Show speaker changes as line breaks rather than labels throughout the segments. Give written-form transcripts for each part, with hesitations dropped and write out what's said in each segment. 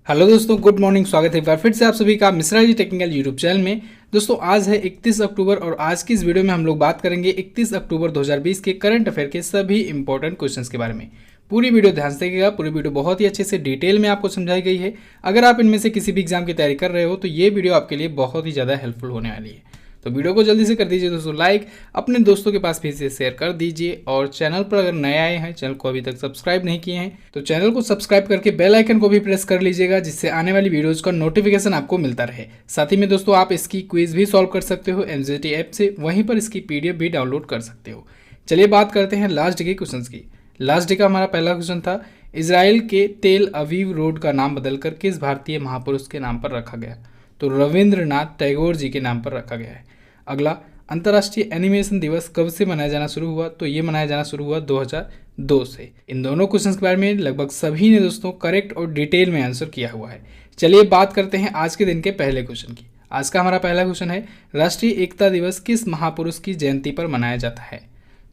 Hello दोस्तों, good morning. स्वागत है एक बार फिर से आप सभी का Mishra ji technical YouTube channel में। दोस्तों आज है 31 अक्टूबर और आज की इस वीडियो में हम लोग बात करेंगे 31 अक्टूबर 2020 के करंट अफेयर के सभी इंपॉर्टेंट क्वेश्चंस के बारे में। पूरी वीडियो ध्यान से देखिएगा। पूरी वीडियो बहुत ही अच्छे से डिटेल में आपको समझाई गई है। अगर आप इनमें से किसी भी एग्जाम की तैयारी कर रहे हो तो ये वीडियो आपके लिए बहुत ही ज़्यादा हेल्पफुल होने वाली है। तो वीडियो को जल्दी से कर दीजिए दोस्तों लाइक, अपने दोस्तों के पास भी इसे शेयर कर दीजिए और चैनल पर अगर नए आए हैं, चैनल को अभी तक सब्सक्राइब नहीं किए हैं तो चैनल को सब्सक्राइब करके बेल आइकन को भी प्रेस कर लीजिएगा, जिससे आने वाली वीडियोज़ का नोटिफिकेशन आपको मिलता रहे। साथ ही में दोस्तों आप इसकी क्विज भी सॉल्व कर सकते हो एमजीटी ऐप से, वहीं पर इसकी पीडीएफ भी डाउनलोड कर सकते हो। चलिए बात करते हैं लास्ट डे के क्वेश्चन की। लास्ट डे का हमारा पहला क्वेश्चन था, इजराइल के तेल अवीव रोड का नाम बदलकर किस भारतीय महापुरुष के नाम पर रखा गया? तो रविंद्रनाथ टैगोर जी के नाम पर रखा गया है। अगला, अंतर्राष्ट्रीय एनिमेशन दिवस कब से मनाया जाना शुरू हुआ? तो ये मनाया जाना शुरू हुआ 2002 से। इन दोनों क्वेश्चंस के बारे में लगभग सभी ने दोस्तों करेक्ट और डिटेल में आंसर किया हुआ है। चलिए बात करते हैं आज के दिन के पहले क्वेश्चन की। आज का हमारा पहला क्वेश्चन है, राष्ट्रीय एकता दिवस किस महापुरुष की जयंती पर मनाया जाता है?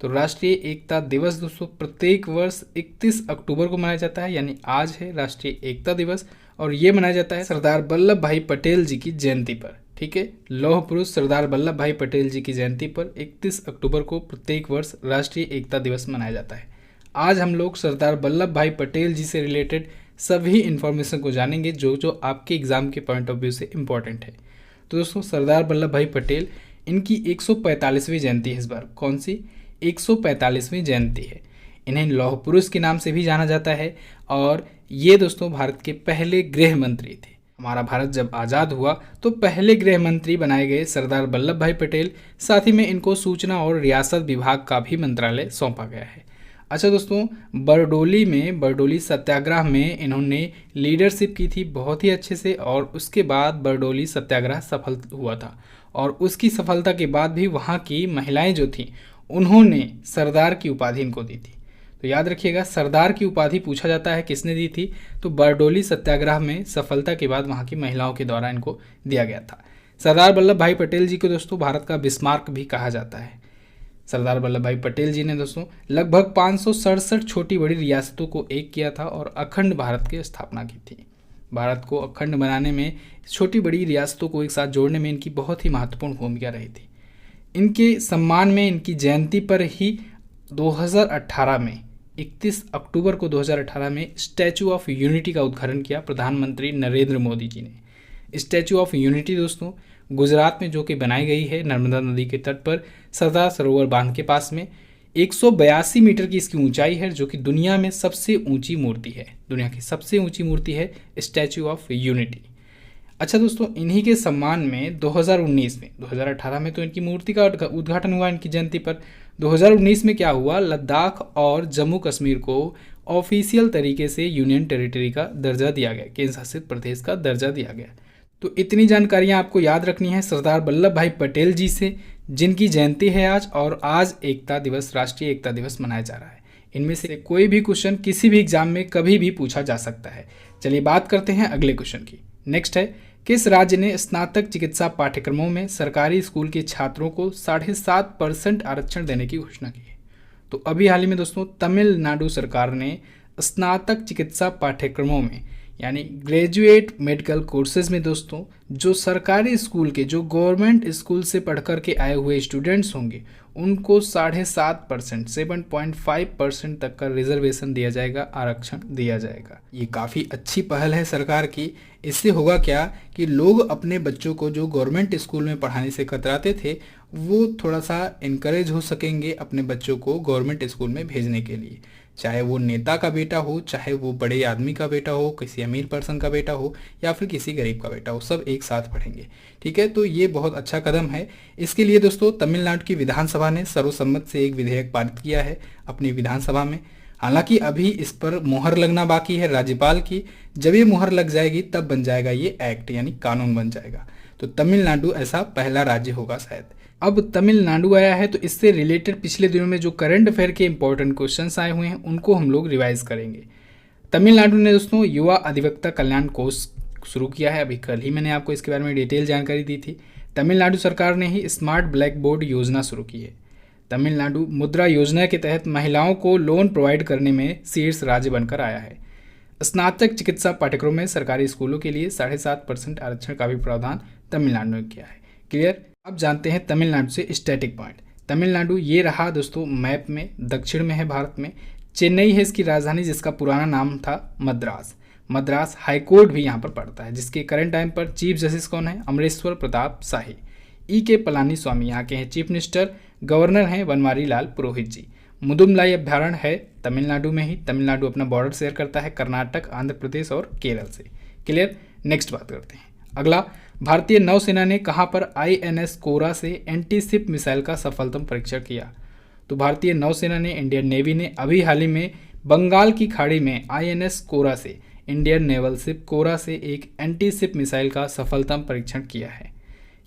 तो राष्ट्रीय एकता दिवस दोस्तों प्रत्येक वर्ष 31 अक्टूबर को मनाया जाता है, यानी आज है राष्ट्रीय एकता दिवस और ये मनाया जाता है सरदार वल्लभ भाई पटेल जी की जयंती पर। ठीक है, लौह पुरुष सरदार वल्लभ भाई पटेल जी की जयंती पर 31 अक्टूबर को प्रत्येक वर्ष राष्ट्रीय एकता दिवस मनाया जाता है। आज हम लोग सरदार वल्लभ भाई पटेल जी से रिलेटेड सभी इन्फॉर्मेशन को जानेंगे जो जो आपके एग्जाम के पॉइंट ऑफ व्यू से इम्पोर्टेंट है। तो दोस्तों सरदार वल्लभ भाई पटेल, इनकी 145वीं जयंती है इस बार। कौन सी? 145वीं जयंती है। इन्हें लौह पुरुष के नाम से भी जाना जाता है और ये दोस्तों भारत के पहले गृह मंत्री थे। हमारा भारत जब आज़ाद हुआ तो पहले गृह मंत्री बनाए गए सरदार वल्लभ भाई पटेल। साथ ही में इनको सूचना और रियासत विभाग का भी मंत्रालय सौंपा गया है। अच्छा दोस्तों, बरडोली सत्याग्रह में इन्होंने लीडरशिप की थी बहुत ही अच्छे से और उसके बाद बरडोली सत्याग्रह सफल हुआ था और उसकी सफलता के बाद भी वहाँ की महिलाएं जो थी उन्होंने सरदार की उपाधि इनको दी थी। तो याद रखिएगा, सरदार की उपाधि पूछा जाता है किसने दी थी? तो बरडोली सत्याग्रह में सफलता के बाद वहाँ की महिलाओं के द्वारा इनको दिया गया था। सरदार वल्लभ भाई पटेल जी को दोस्तों भारत का बिस्मार्क भी कहा जाता है। सरदार वल्लभ भाई पटेल जी ने दोस्तों लगभग 567 छोटी बड़ी रियासतों को एक किया था और अखंड भारत की स्थापना की थी। भारत को अखंड बनाने में, छोटी बड़ी रियासतों को एक साथ जोड़ने में इनकी बहुत ही महत्वपूर्ण भूमिका रही थी। इनके सम्मान में इनकी जयंती पर ही 2018 में 31 अक्टूबर को 2018 में स्टैचू ऑफ यूनिटी का उद्घाटन किया प्रधानमंत्री नरेंद्र मोदी जी ने। स्टैचू ऑफ यूनिटी दोस्तों गुजरात में जो कि बनाई गई है नर्मदा नदी के तट पर सरदार सरोवर बांध के पास में। 182 मीटर की इसकी ऊंचाई है, जो कि दुनिया में सबसे ऊंची मूर्ति है। दुनिया की सबसे ऊंची मूर्ति है स्टैचू ऑफ यूनिटी। अच्छा दोस्तों, इन्हीं के सम्मान में 2019 में, 2018 में तो इनकी मूर्ति का उद्घाटन हुआ इनकी जयंती पर। 2019 में क्या हुआ? लद्दाख और जम्मू कश्मीर को ऑफिशियल तरीके से यूनियन टेरिटरी का दर्जा दिया गया, केंद्र शासित प्रदेश का दर्जा दिया गया। तो इतनी जानकारियां आपको याद रखनी है सरदार वल्लभ भाई पटेल जी से, जिनकी जयंती है आज और आज एकता दिवस, राष्ट्रीय एकता दिवस मनाया जा रहा है। इनमें से कोई भी क्वेश्चन किसी भी एग्जाम में कभी भी पूछा जा सकता है। चलिए बात करते हैं अगले क्वेश्चन की। नेक्स्ट है, किस राज्य ने स्नातक चिकित्सा पाठ्यक्रमों में सरकारी स्कूल के छात्रों को 7.5% आरक्षण देने की घोषणा की है? तो अभी हाल ही में दोस्तों तमिलनाडु सरकार ने स्नातक चिकित्सा पाठ्यक्रमों में, यानी ग्रेजुएट मेडिकल कोर्सेज में दोस्तों, जो सरकारी स्कूल के, जो गवर्नमेंट स्कूल से पढ़ कर के आए हुए स्टूडेंट्स होंगे उनको 7.5%, 7.5% तक का रिजर्वेशन दिया जाएगा, आरक्षण दिया जाएगा। ये काफ़ी अच्छी पहल है सरकार की। इससे होगा क्या कि लोग अपने बच्चों को जो गवर्नमेंट स्कूल में पढ़ाने से कतराते थे वो थोड़ा सा इनकरेज हो सकेंगे अपने बच्चों को गवर्नमेंट स्कूल में भेजने के लिए। चाहे वो नेता का बेटा हो, चाहे वो बड़े आदमी का बेटा हो, किसी अमीर पर्सन का बेटा हो या फिर किसी गरीब का बेटा हो, सब एक साथ पढ़ेंगे। ठीक है, तो ये बहुत अच्छा कदम है। इसके लिए दोस्तों तमिलनाडु की विधानसभा ने सर्वसम्मत से एक विधेयक पारित किया है अपनी विधानसभा में। हालांकि अभी इस पर मुहर लगना बाकी है राज्यपाल की। जब ये मुहर लग जाएगी तब बन जाएगा ये एक्ट, यानी कानून बन जाएगा। तो तमिलनाडु ऐसा पहला राज्य होगा शायद। अब तमिलनाडु आया है तो इससे रिलेटेड पिछले दिनों में जो करंट अफेयर के इंपॉर्टेंट क्वेश्चंस आए हुए हैं उनको हम लोग रिवाइज करेंगे। तमिलनाडु ने दोस्तों युवा अधिवक्ता कल्याण कोष शुरू किया है। अभी कल ही मैंने आपको इसके बारे में डिटेल जानकारी दी थी। तमिलनाडु सरकार ने ही स्मार्ट ब्लैक बोर्ड योजना शुरू की है। तमिलनाडु मुद्रा योजना के तहत महिलाओं को लोन प्रोवाइड करने में शीर्ष राज्य बनकर आया है। स्नातक चिकित्सा पाठ्यक्रम में सरकारी स्कूलों के लिए 7.5% आरक्षण का भी प्रावधान तमिलनाडु ने किया है। क्लियर। अब जानते हैं तमिलनाडु से स्टैटिक पॉइंट। तमिलनाडु ये रहा दोस्तों मैप में, दक्षिण में है भारत में। चेन्नई है इसकी राजधानी, जिसका पुराना नाम था मद्रास। मद्रास हाईकोर्ट भी यहाँ पर पड़ता है, जिसके करंट टाइम पर चीफ जस्टिस कौन है? अमरेश्वर प्रताप शाही। ई के पलानी स्वामी यहाँ के हैं चीफ मिनिस्टर। गवर्नर हैं बनवारी लाल पुरोहित जी। मुदुमलाई अभ्यारण्य है तमिलनाडु में ही। तमिलनाडु अपना बॉर्डर शेयर करता है कर्नाटक, आंध्र प्रदेश और केरल से। क्लियर। नेक्स्ट बात करते हैं। अगला, भारतीय नौसेना ने कहाँ पर INS कोरा से एंटी शिप मिसाइल का सफलतम परीक्षण किया? तो भारतीय नौसेना ने, इंडियन नेवी ने अभी हाल ही में बंगाल की खाड़ी में INS कोरा से, इंडियन नेवल शिप कोरा से एक एंटी शिप मिसाइल का सफलतम परीक्षण किया है।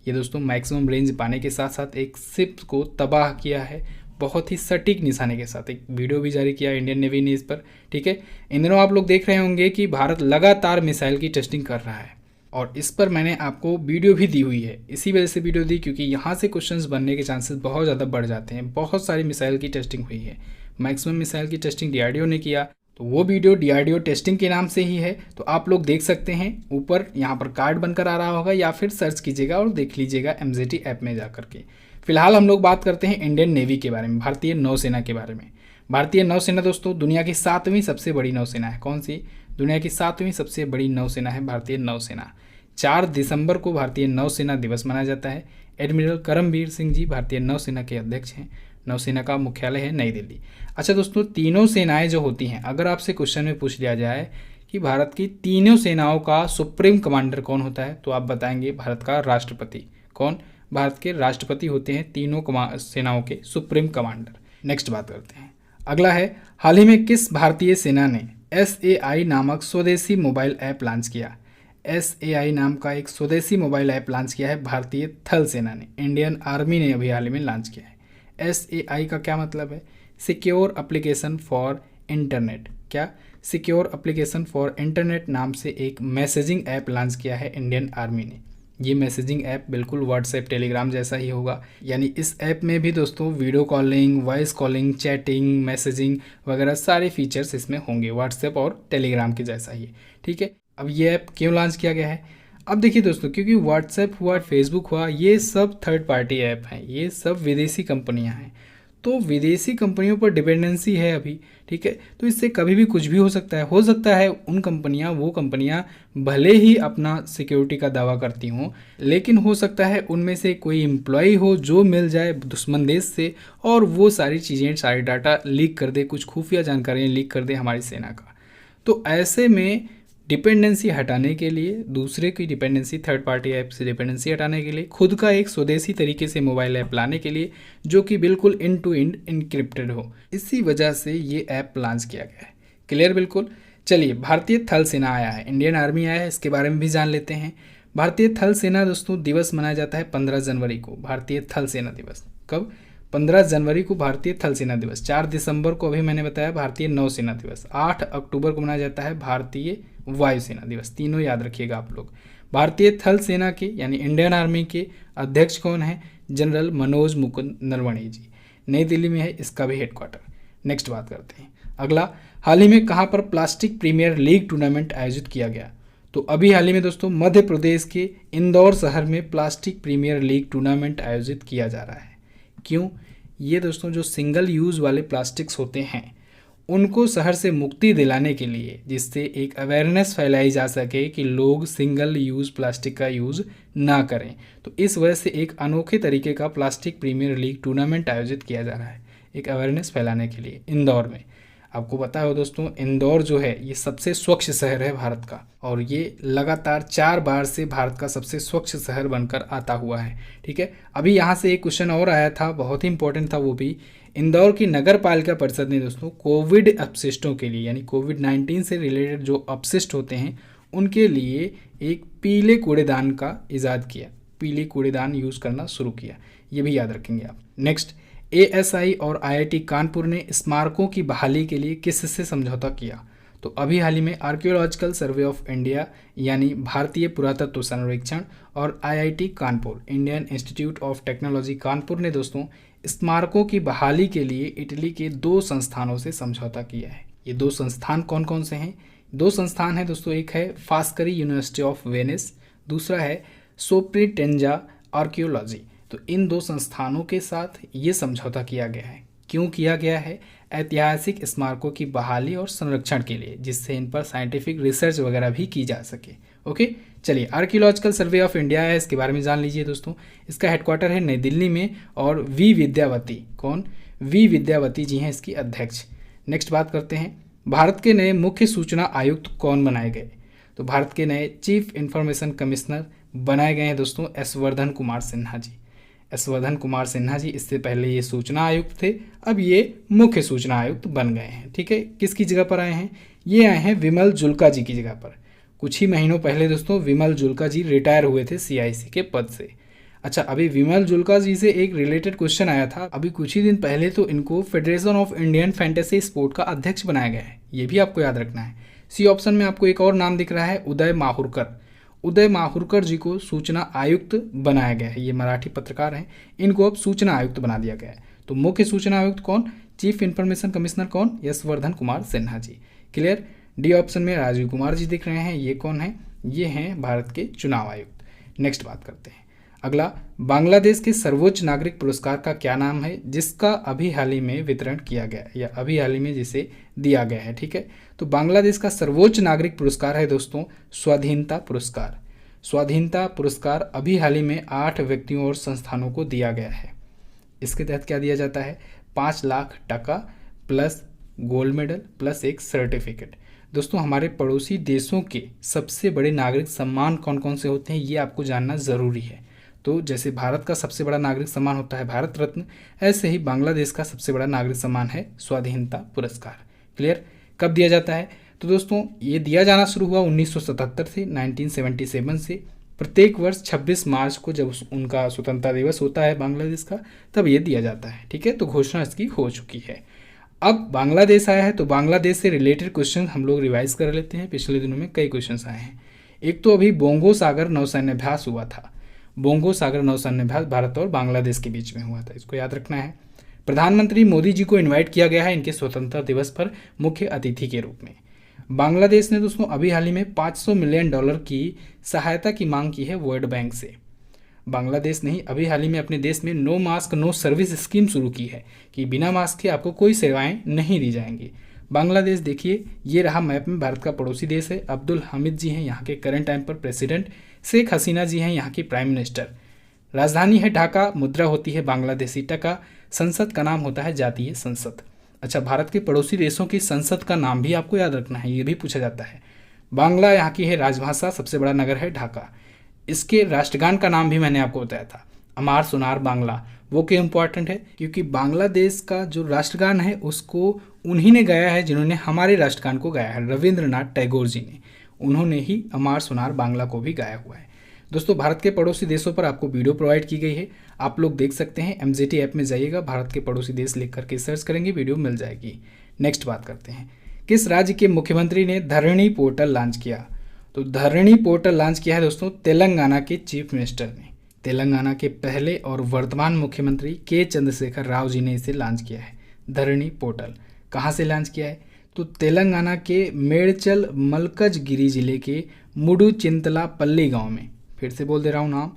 ये दोस्तों मैक्सिमम रेंज पाने के साथ साथ एक शिप को तबाह किया है, बहुत ही सटीक निशाने के साथ। एक वीडियो भी जारी किया इंडियन नेवी ने इस पर। ठीक है, इन दिनों आप लोग देख रहे होंगे कि भारत लगातार मिसाइल की टेस्टिंग कर रहा है, और इस पर मैंने आपको वीडियो भी दी हुई है। इसी वजह से वीडियो दी क्योंकि यहाँ से क्वेश्चंस बनने के चांसेस बहुत ज़्यादा बढ़ जाते हैं। बहुत सारी मिसाइल की टेस्टिंग हुई है, मैक्सिमम मिसाइल की टेस्टिंग DRDO ने किया, तो वो वीडियो DRDO टेस्टिंग के नाम से ही है, तो आप लोग देख सकते हैं। ऊपर यहाँ पर कार्ड बनकर आ रहा होगा, या फिर सर्च कीजिएगा और देख लीजिएगा MZT ऐप में जा करके। फिलहाल हम लोग बात करते हैं इंडियन नेवी के बारे में, भारतीय नौसेना के बारे में। भारतीय नौसेना दोस्तों दुनिया की 7वीं सबसे बड़ी नौसेना है। कौन सी? दुनिया की 7वीं सबसे बड़ी नौसेना है भारतीय नौसेना। 4 दिसंबर को भारतीय नौसेना दिवस मनाया जाता है। एडमिरल करमबीर सिंह जी भारतीय नौसेना के अध्यक्ष हैं। नौसेना का मुख्यालय है नई दिल्ली। अच्छा दोस्तों, तीनों सेनाएं जो होती हैं, अगर आपसे क्वेश्चन में पूछ लिया जाए कि भारत की तीनों सेनाओं का सुप्रीम कमांडर कौन होता है, तो आप बताएंगे भारत का राष्ट्रपति। कौन? भारत के राष्ट्रपति होते हैं तीनों सेनाओं के सुप्रीम कमांडर। नेक्स्ट बात करते हैं। अगला है, हाल ही में किस भारतीय सेना ने SAI नामक स्वदेशी मोबाइल ऐप लॉन्च किया? SAI नाम का एक स्वदेशी मोबाइल ऐप लॉन्च किया है भारतीय थल सेना ने। इंडियन आर्मी ने अभी हाल ही में लॉन्च किया है। SAI का क्या मतलब है? Secure application for internet. क्या? सिक्योर एप्लीकेशन फॉर इंटरनेट नाम से एक मैसेजिंग ऐप लॉन्च किया है इंडियन आर्मी ने। ये मैसेजिंग ऐप बिल्कुल व्हाट्सएप टेलीग्राम जैसा ही होगा, यानी इस ऐप में भी दोस्तों video calling, voice calling, chatting, messaging वगैरह सारे फीचर्स इसमें होंगे, व्हाट्सएप और टेलीग्राम के जैसा ही। ठीक है, अब ये ऐप क्यों लॉन्च किया गया है? अब देखिए दोस्तों, क्योंकि व्हाट्सएप हुआ, फेसबुक हुआ, ये सब थर्ड पार्टी ऐप हैं, ये सब विदेशी कंपनियां हैं, तो विदेशी कंपनियों पर डिपेंडेंसी है अभी। ठीक है, तो इससे कभी भी कुछ भी हो सकता है। वो कंपनियां भले ही अपना सिक्योरिटी का दावा करती हों, लेकिन हो सकता है उनमें से कोई एम्प्लॉय हो जो मिल जाए दुश्मन देश से, और वो सारी चीज़ें, सारी डाटा लीक कर दे, कुछ खुफिया जानकारियाँ लीक कर दे हमारी सेना का। तो ऐसे में डिपेंडेंसी हटाने के लिए, दूसरे की डिपेंडेंसी, थर्ड पार्टी ऐप से डिपेंडेंसी हटाने के लिए, खुद का एक स्वदेशी तरीके से मोबाइल ऐप लाने के लिए, जो कि बिल्कुल एंड टू एंड इनक्रिप्टेड हो, इसी वजह से ये ऐप लॉन्च किया गया है। क्लियर बिल्कुल। चलिए, भारतीय थल सेना आया है, इंडियन आर्मी आया है, इसके बारे में भी जान लेते हैं। भारतीय थल सेना दोस्तों दिवस मनाया जाता है 15 जनवरी को, भारतीय थल सेना दिवस। कब? 15 जनवरी को भारतीय थल सेना दिवस। 4 दिसंबर को अभी मैंने बताया भारतीय नौसेना दिवस। 8 अक्टूबर को मनाया जाता है भारतीय वायुसेना दिवस। तीनों याद रखिएगा आप लोग। भारतीय थल सेना के यानी इंडियन आर्मी के अध्यक्ष कौन है? जनरल मनोज मुकुंद नरवणे जी। नई दिल्ली में है इसका भी हेडक्वार्टर। नेक्स्ट बात करते हैं। अगला, हाल ही में कहाँ पर प्लास्टिक प्रीमियर लीग टूर्नामेंट आयोजित किया गया? तो अभी हाल ही में दोस्तों मध्य प्रदेश के इंदौर शहर में प्लास्टिक प्रीमियर लीग टूर्नामेंट आयोजित किया जा रहा है। क्यों? ये दोस्तों जो सिंगल यूज़ वाले प्लास्टिक्स होते हैं उनको शहर से मुक्ति दिलाने के लिए, जिससे एक अवेयरनेस फैलाई जा सके कि लोग सिंगल यूज़ प्लास्टिक का यूज़ ना करें, तो इस वजह से एक अनोखे तरीके का प्लास्टिक प्रीमियर लीग टूर्नामेंट आयोजित किया जा रहा है, एक अवेयरनेस फैलाने के लिए इंदौर में। आपको पता हो दोस्तों, इंदौर जो है ये सबसे स्वच्छ शहर है भारत का, और ये लगातार 4 बार से भारत का सबसे स्वच्छ शहर बनकर आता हुआ है। ठीक है, अभी यहाँ से एक क्वेश्चन और आया था, बहुत ही इंपॉर्टेंट था वो भी। इंदौर की नगर पालिका परिषद ने दोस्तों कोविड अपशिष्टों के लिए, यानी कोविड-19 से रिलेटेड जो अपशिष्ट होते हैं उनके लिए एक पीले कूड़ेदान का इजाद किया, पीले कूड़ेदान यूज़ करना शुरू किया। ये भी याद रखेंगे आप। नेक्स्ट, ASI और IIT कानपुर ने स्मारकों की बहाली के लिए किससे समझौता किया? तो अभी हाल ही में आर्कियोलॉजिकल सर्वे ऑफ इंडिया यानी भारतीय पुरातत्व सर्वेक्षण और IIT Kanpur, Indian institute of technology Kanpur ने दोस्तों स्मारकों की बहाली के लिए इटली के 2 संस्थानों से समझौता किया है। ये 2 संस्थान कौन कौन से हैं? दो संस्थान हैं दोस्तों, एक है फास्करी यूनिवर्सिटी ऑफ वेनिस, दूसरा है सोप्रीटेंजा आर्कियोलॉजी। तो इन दो संस्थानों के साथ ये समझौता किया गया है। क्यों किया गया है? ऐतिहासिक स्मारकों की बहाली और संरक्षण के लिए, जिससे इन पर साइंटिफिक रिसर्च वगैरह भी की जा सके। ओके, चलिए आर्कियोलॉजिकल सर्वे ऑफ इंडिया है, इसके बारे में जान लीजिए दोस्तों। इसका हेडक्वार्टर है नई दिल्ली में और वी विद्यावती, कौन? वी विद्यावती जी हैं इसकी अध्यक्ष। नेक्स्ट बात करते हैं, भारत के नए मुख्य सूचना आयुक्त कौन बनाए गए? तो भारत के नए चीफ इंफॉर्मेशन कमिश्नर बनाए गए हैं दोस्तों एस वर्धन कुमार सिन्हा जी। एस वर्धन कुमार सिन्हा जी, इससे पहले ये सूचना आयुक्त थे, अब ये मुख्य सूचना आयुक्त बन गए हैं। ठीक है, किसकी जगह पर आए हैं? ये आए हैं विमल जुल्का जी की जगह पर। कुछ ही महीनों पहले दोस्तों विमल जुल्का जी रिटायर हुए थे सीआईसी के पद से। अच्छा, अभी विमल जुल्का जी से एक रिलेटेड क्वेश्चन आया था। अभी कुछ ही दिन पहले तो इनको federation of Indian fantasy sport का अध्यक्ष बनाया गया है, ये भी आपको याद रखना है। सी ऑप्शन में आपको एक और नाम दिख रहा है, उदय माहुरकर। उदय माहुरकर जी को सूचना आयुक्त बनाया गया है। ये मराठी पत्रकार हैं, इनको अब सूचना आयुक्त बना दिया गया है। तो मुख्य सूचना आयुक्त कौन? चीफ इंफॉर्मेशन कमिश्नर कौन? Yashvardhan Kumar Sinha ji. Clear? D option में राजीव कुमार जी दिख रहे हैं, ये कौन है? ये हैं भारत के चुनाव आयुक्त। नेक्स्ट बात करते हैं, अगला, बांग्लादेश के सर्वोच्च नागरिक पुरस्कार का क्या नाम है, जिसका अभी हाल ही में वितरण किया गया है या अभी हाल ही में जिसे दिया गया है? ठीक है, तो बांग्लादेश का सर्वोच्च नागरिक पुरस्कार है दोस्तों स्वाधीनता पुरस्कार। स्वाधीनता पुरस्कार अभी हाल ही में 8 व्यक्तियों और संस्थानों को दिया गया है। इसके तहत क्या दिया जाता है? 5 लाख टका प्लस गोल्ड मेडल प्लस एक सर्टिफिकेट। दोस्तों, हमारे पड़ोसी देशों के सबसे बड़े नागरिक सम्मान कौन कौन से होते हैं, ये आपको जानना ज़रूरी है। तो जैसे भारत का सबसे बड़ा नागरिक सम्मान होता है भारत रत्न, ऐसे ही बांग्लादेश का सबसे बड़ा नागरिक सम्मान है स्वाधीनता पुरस्कार। क्लियर? कब दिया जाता है? तो दोस्तों, ये दिया जाना शुरू हुआ 1977 से, 1977 से। प्रत्येक वर्ष 26 मार्च को जब उनका स्वतंत्रता दिवस होता है बांग्लादेश का, तब ये दिया जाता है। ठीक है, तो घोषणा इसकी हो चुकी है। अब बांग्लादेश आया है तो बांग्लादेश से रिलेटेड क्वेश्चन हम लोग रिवाइज कर लेते हैं। पिछले दिनों में कई क्वेश्चन आए हैं। एक तो अभी बोंगो सागर नौसैन्याभ्यास हुआ था। बोंगो सागर नौसैन्याभ्यास भारत और बांग्लादेश के बीच में हुआ था, इसको याद रखना है। प्रधानमंत्री मोदी जी को इनवाइट किया गया है इनके स्वतंत्रता दिवस पर मुख्य अतिथि के रूप में। बांग्लादेश ने दोस्तों अभी हाल ही में $500 मिलियन की सहायता की मांग की है वर्ल्ड बैंक से। बांग्लादेश ने ही अभी हाल ही में अपने देश में no mask no service scheme शुरू की है कि बिना मास्क के आपको कोई सेवाएं नहीं दी जाएंगी। बांग्लादेश देखिए, ये रहा मैप में भारत का पड़ोसी देश है। अब्दुल हामिद जी हैं यहाँ के करंट टाइम पर प्रेसिडेंट, शेख हसीना जी हैं यहाँ की प्राइम मिनिस्टर। राजधानी है ढाका, मुद्रा होती है बांग्लादेशी टका, संसद का नाम होता है जातीय संसद। अच्छा, भारत के पड़ोसी देशों की संसद का नाम भी आपको याद रखना है, ये भी पूछा जाता है। बांग्ला यहाँ की है राजभाषा, सबसे बड़ा नगर है ढाका। इसके राष्ट्रगान का नाम भी मैंने आपको बताया था, अमार सोनार बांग्ला। वो क्यों इम्पोर्टेंट है? क्योंकि बांग्लादेश का जो राष्ट्रगान है उसको उन्हीं ने गाया है जिन्होंने हमारे राष्ट्रगान को गाया है, रविंद्रनाथ टैगोर जी ने। उन्होंने ही अमार सोनार बांग्ला को भी गाया हुआ है। दोस्तों, भारत के पड़ोसी देशों पर आपको वीडियो प्रोवाइड की गई है, आप लोग देख सकते हैं। MZT ऐप में जाइएगा, भारत के पड़ोसी देश लिख करके सर्च करेंगे, वीडियो मिल जाएगी। नेक्स्ट बात करते हैं, किस राज्य के मुख्यमंत्री ने धरणी पोर्टल लॉन्च किया? तो धरणी पोर्टल लॉन्च किया है दोस्तों तेलंगाना के चीफ मिनिस्टर ने। तेलंगाना के पहले और वर्तमान मुख्यमंत्री के चंद्रशेखर राव जी ने इसे लॉन्च किया है। धरणी पोर्टल कहाँ से लॉन्च किया है? तो तेलंगाना के मेड़चल मलकजगिरी जिले के मुडुचिंतलापल्ली गांव में। फिर से बोल दे रहा हूँ नाम,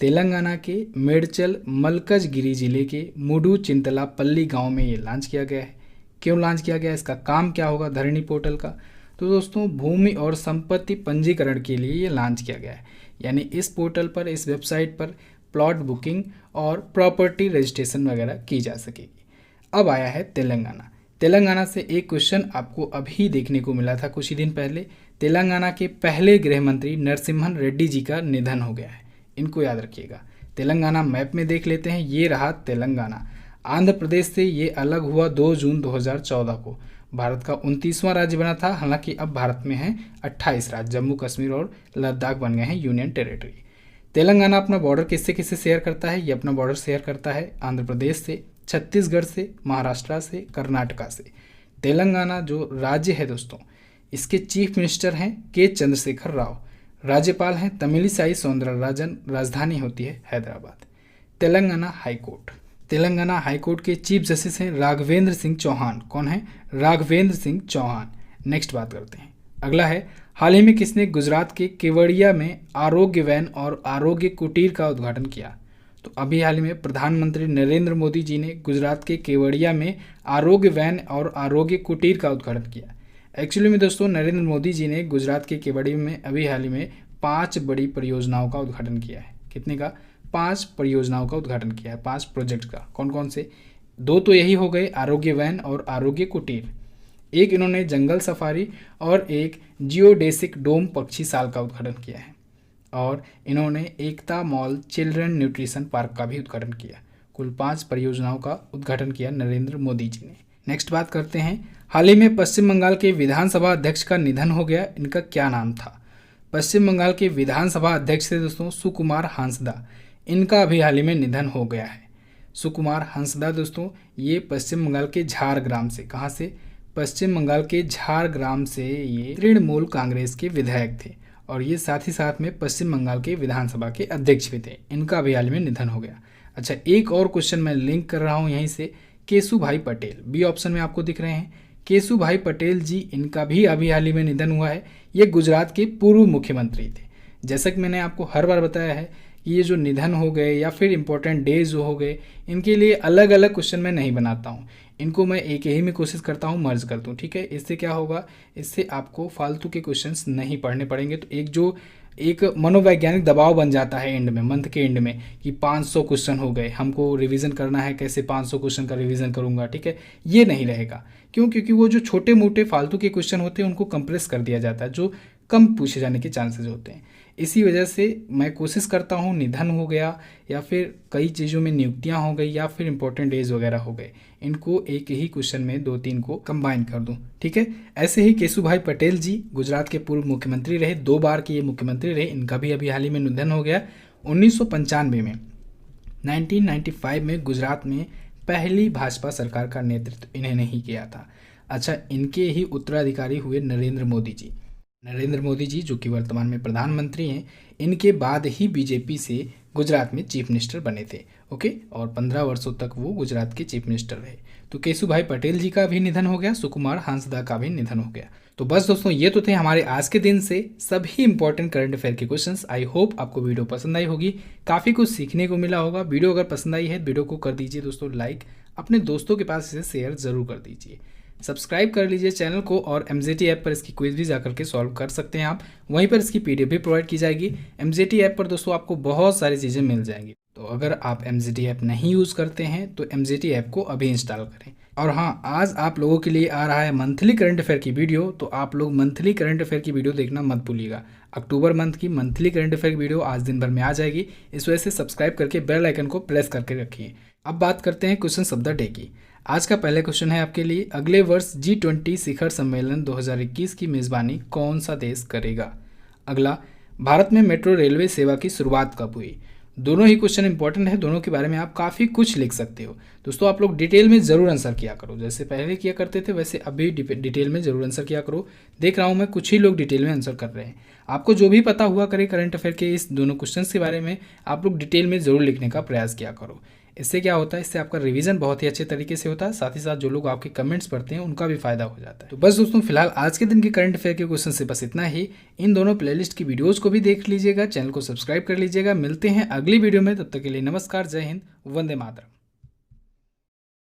तेलंगाना के मेड़चल मलकजगिरी जिले के मुडुचिंतलापल्ली गांव में ये लॉन्च किया गया है। क्यों लॉन्च किया गया? इसका काम क्या होगा धरणी पोर्टल का? तो दोस्तों, भूमि और संपत्ति पंजीकरण के लिए ये लॉन्च किया गया है। यानी इस पोर्टल पर, इस वेबसाइट पर प्लॉट बुकिंग और प्रॉपर्टी रजिस्ट्रेशन वगैरह की जा सकेगी। अब आया है तेलंगाना। तेलंगाना से एक क्वेश्चन आपको अभी देखने को मिला था कुछ ही दिन पहले। तेलंगाना के पहले गृह मंत्री नरसिम्हन रेड्डी जी का निधन हो गया है, इनको याद रखिएगा। तेलंगाना मैप में देख लेते हैं, ये रहा तेलंगाना। आंध्र प्रदेश से ये अलग हुआ 2 जून 2014 को। भारत का 29वां राज्य बना था, हालांकि अब भारत में है 28 राज्य। जम्मू कश्मीर और लद्दाख बन गए हैं यूनियन टेरिटरी। तेलंगाना अपना बॉर्डर किससे किससे शेयर करता है? ये अपना बॉर्डर शेयर करता है आंध्र प्रदेश से, छत्तीसगढ़ से, महाराष्ट्र से, कर्नाटका से। तेलंगाना जो राज्य है दोस्तों, इसके चीफ मिनिस्टर हैं के चंद्रशेखर राव, राज्यपाल हैं तमिलिसाई सौंदरराजन, राजधानी होती है हैदराबाद। तेलंगाना हाईकोर्ट, तेलंगाना हाईकोर्ट के चीफ जस्टिस हैं राघवेंद्र सिंह चौहान। कौन है? राघवेंद्र सिंह चौहान। नेक्स्ट बात करते हैं, अगला है, हाल ही में किसने गुजरात के केवड़िया में आरोग्य वैन और आरोग्य कुटीर का उद्घाटन किया? तो अभी हाल ही में प्रधानमंत्री नरेंद्र मोदी जी ने गुजरात के केवड़िया में आरोग्य वैन और आरोग्य कुटीर का उद्घाटन किया। एक्चुअली में दोस्तों नरेंद्र मोदी जी ने गुजरात के केवड़िया में अभी हाल ही में 5 बड़ी परियोजनाओं का उद्घाटन किया है। कितने का? 5 परियोजनाओं का उद्घाटन किया है, 5 प्रोजेक्ट का। कौन कौन से? 2 तो यही हो गए, आरोग्य वैन और आरोग्य कुटीर। एक इन्होंने जंगल सफारी और एक जियोडेसिक डोम पक्षी साल का उद्घाटन किया है। और इन्होंने एकता मॉल चिल्ड्रन न्यूट्रिशन पार्क का भी उद्घाटन किया। कुल 5 परियोजनाओं का उद्घाटन किया नरेंद्र मोदी जी ने। नेक्स्ट बात करते हैं, हाल ही में पश्चिम बंगाल के विधानसभा अध्यक्ष का निधन हो गया। इनका क्या नाम था? पश्चिम बंगाल के विधानसभा अध्यक्ष थे दोस्तों सुकुमार हांसदा। इनका अभी हाल ही में निधन हो गया है। सुकुमार हांसदा दोस्तों ये पश्चिम बंगाल के झारग्राम से, कहाँ से? पश्चिम बंगाल के झारग्राम से ये तृणमूल कांग्रेस के विधायक थे और ये साथ ही साथ में पश्चिम बंगाल के विधानसभा के अध्यक्ष भी थे। इनका अभी हाल में निधन हो गया। अच्छा, एक और क्वेश्चन मैं लिंक कर रहा हूँ यहीं से, केशुभाई पटेल, बी ऑप्शन में आपको दिख रहे हैं केशुभाई पटेल जी, इनका भी अभी हाल ही में निधन हुआ है। ये गुजरात के पूर्व मुख्यमंत्री थे। जैसा कि मैंने आपको हर बार बताया है कि ये जो निधन हो गए या फिर इंपॉर्टेंट डेज जो हो गए, इनके लिए अलग अलग क्वेश्चन मैं नहीं बनाता हूँ, इनको मैं एक ही में कोशिश करता हूँ मर्ज कर दूँ। ठीक है, इससे क्या होगा, इससे आपको फालतू के क्वेश्चंस नहीं पढ़ने पड़ेंगे। तो एक मनोवैज्ञानिक दबाव बन जाता है एंड में, मंथ के एंड में, कि 500 क्वेश्चन हो गए, हमको रिवीजन करना है, कैसे 500 क्वेश्चन का रिवीजन करूंगा। ठीक है, ये नहीं रहेगा। क्यों? क्योंकि वो जो छोटे मोटे फालतू के क्वेश्चन होते हैं उनको कंप्रेस कर दिया जाता है, जो कम पूछे जाने के चांसेस होते हैं। इसी वजह से मैं कोशिश करता हूँ निधन हो गया या फिर कई चीज़ों में नियुक्तियाँ हो गई या फिर इंपॉर्टेंट डेज वगैरह हो गए, इनको एक ही क्वेश्चन में 2-3 को कंबाइन कर दूं। ठीक है, ऐसे ही केशुभाई पटेल जी गुजरात के पूर्व मुख्यमंत्री रहे, 2 बार के ये मुख्यमंत्री रहे। इनका भी अभी हाल ही में निधन हो गया 1995 में। 1995 में गुजरात में पहली भाजपा सरकार का नेतृत्व इन्होंने ही किया था। अच्छा, इनके ही उत्तराधिकारी हुए नरेंद्र मोदी जी। नरेंद्र मोदी जी जो कि वर्तमान में प्रधानमंत्री हैं, इनके बाद ही बीजेपी से गुजरात में चीफ मिनिस्टर बने थे। ओके, और 15 वर्षों तक वो गुजरात के चीफ मिनिस्टर रहे। तो केशुभाई पटेल जी का भी निधन हो गया, सुकुमार हांसदा का भी निधन हो गया। तो बस दोस्तों ये तो थे हमारे आज के दिन से सभी इंपॉर्टेंट करंट अफेयर के क्वेश्चंस। आई होप आपको वीडियो पसंद आई होगी, काफ़ी कुछ सीखने को मिला होगा। वीडियो अगर पसंद आई है वीडियो को कर दीजिए दोस्तों लाइक, अपने दोस्तों के पास इसे शेयर जरूर कर दीजिए। सब्सक्राइब कर लीजिए चैनल को, और MZT ऐप पर इसकी क्विज भी जाकर के सॉल्व कर सकते हैं आप। वहीं पर इसकी PDF भी प्रोवाइड की जाएगी। MZT ऐप पर दोस्तों आपको बहुत सारी चीज़ें मिल जाएंगी। तो अगर आप MZT ऐप नहीं यूज़ करते हैं तो MZT ऐप को अभी इंस्टॉल करें। और हाँ, आज आप लोगों के लिए आ रहा है मंथली करंट अफेयर की वीडियो, तो आप लोग मंथली करंट अफेयर की वीडियो देखना मत भूलिएगा। अक्टूबर मंथ की मंथली करंट अफेयर की वीडियो आज दिन भर में आ जाएगी, इस वजह से सब्सक्राइब करके बेल आइकन को प्रेस करके रखिए। अब बात करते हैं क्वेश्चन ऑफ द डे की। आज का पहला क्वेश्चन है आपके लिए, अगले वर्ष G20 शिखर सम्मेलन 2021 की मेज़बानी कौन सा देश करेगा? अगला, भारत में मेट्रो रेलवे सेवा की शुरुआत कब हुई? दोनों ही क्वेश्चन इंपॉर्टेंट है, दोनों के बारे में आप काफ़ी कुछ लिख सकते हो। दोस्तों आप लोग डिटेल में ज़रूर आंसर किया करो, जैसे पहले किया करते थे वैसे अभी डिटेल में ज़रूर आंसर किया करो। देख रहा हूँ मैं कुछ ही लोग डिटेल में आंसर कर रहे हैं। आपको जो भी पता हुआ करे करंट अफेयर के इस दोनों क्वेश्चन के बारे में, आप लोग डिटेल में ज़रूर लिखने का प्रयास किया करो। इससे क्या होता है, इससे आपका रिवीजन बहुत ही अच्छे तरीके से होता है, साथ ही साथ जो लोग आपके कमेंट्स पढ़ते हैं उनका भी फायदा हो जाता है। तो बस दोस्तों फिलहाल आज के दिन के करंट अफेयर के क्वेश्चन से बस इतना ही। इन दोनों प्लेलिस्ट की वीडियोस को भी देख लीजिएगा, चैनल को सब्सक्राइब कर लीजिएगा। मिलते हैं अगली वीडियो में, तब तक के लिए नमस्कार, जय हिंद, वंदे मातरम।